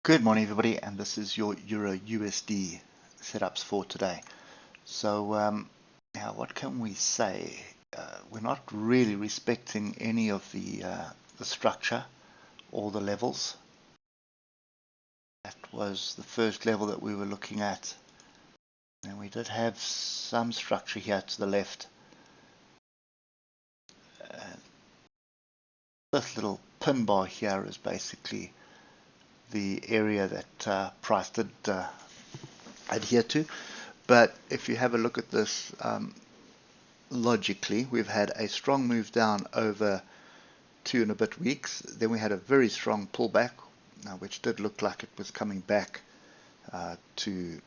Good morning, everybody, and this is your Euro USD setups for today. So now what can we say? We're not really respecting any of the structure or the levels. That was the first level that we were looking at, and we did have some structure here to the left. This little pin bar here is basically the area that price did adhere to. But if you have a look at this logically, we've had a strong move down over 2 and a bit weeks. Then we had a very strong pullback, which did look like it was coming back to,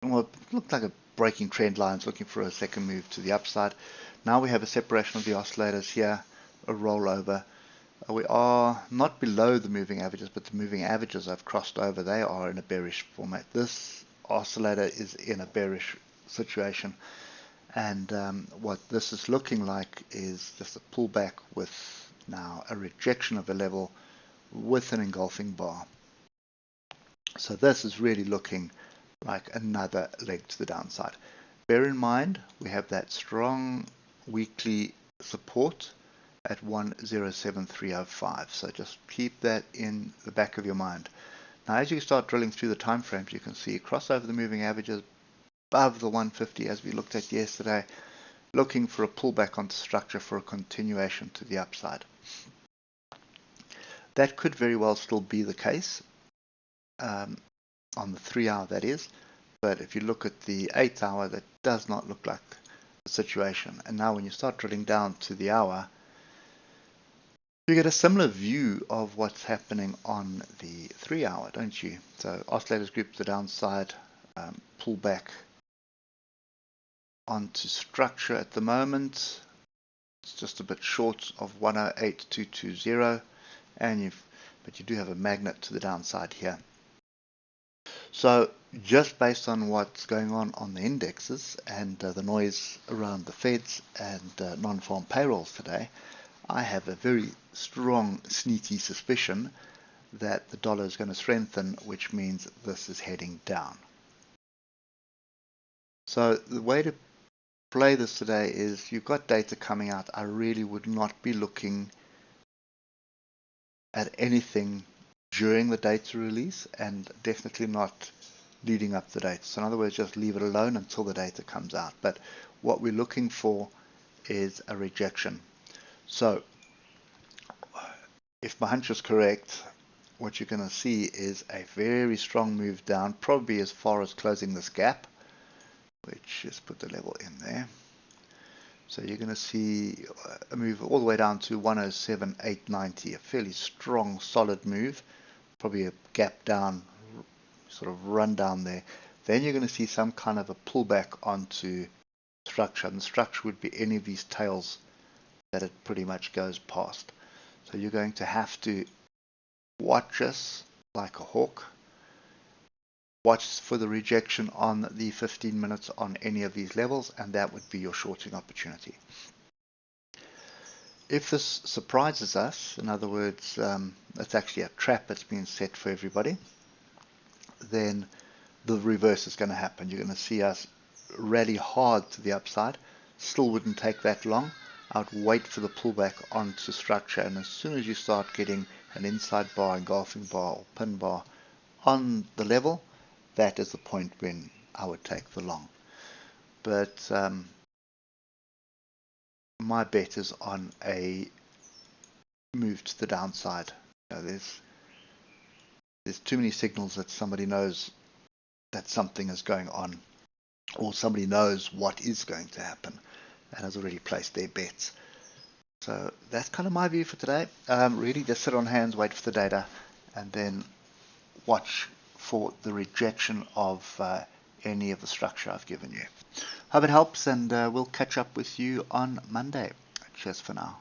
well, it looked like a breaking trend lines, looking for a second move to the upside. Now we have a separation of the oscillators here, a rollover. We are not below the moving averages, but the moving averages have crossed over. They are in a bearish format. This oscillator is in a bearish situation, and what this is looking like is just a pullback with now a rejection of a level with an engulfing bar. So this is really looking like another leg to the downside. Bear in mind, we have that strong weekly support at 107305. So just keep that in the back of your mind. Now, as you start drilling through the time frames, you can see cross over the moving averages above the 150 as we looked at yesterday, looking for a pullback onto structure for a continuation to the upside. That could very well still be the case on the 3-hour, that is. But if you look at the 8-hour, that does not look like the situation. And now when you start drilling down to the hour, you get a similar view of what's happening on the 3-hour, don't you? So oscillators group to the downside, pull back onto structure at the moment. It's just a bit short of 108220, and but you do have a magnet to the downside here. So just based on what's going on the indexes and the noise around the Feds and non-farm payrolls today, I have a very strong sneaky suspicion that the dollar is going to strengthen, which means this is heading down. So the way to play this today is you've got data coming out. I really would not be looking at anything during the data release, and definitely not leading up the data. So in other words, just leave it alone until the data comes out. But what we're looking for is a rejection. So if my hunch is correct, what you're going to see is a very strong move down, probably as far as closing this gap, which just put the level in there. So you're going to see a move all the way down to 107,890, a fairly strong, solid move, probably a gap down, sort of run down there. Then you're going to see some kind of a pullback onto structure, and the structure would be any of these tails that it pretty much goes past. So you're going to have to watch us like a hawk. Watch for the rejection on the 15 minutes on any of these levels, and that would be your shorting opportunity. If this surprises us, in other words, it's actually a trap that's been set for everybody, then the reverse is going to happen. You're going to see us rally hard to the upside. Still wouldn't take that long. I would wait for the pullback onto structure, and as soon as you start getting an inside bar, engulfing bar, or pin bar on the level, that is the point when I would take the long. But my bet is on a move to the downside. There's too many signals that somebody knows that something is going on, or somebody knows what is going to happen and has already placed their bets. So that's kind of my view for today. Really just sit on hands, wait for the data, and then watch for the rejection of any of the structure I've given you. Hope it helps, and we'll catch up with you on Monday. Cheers for now.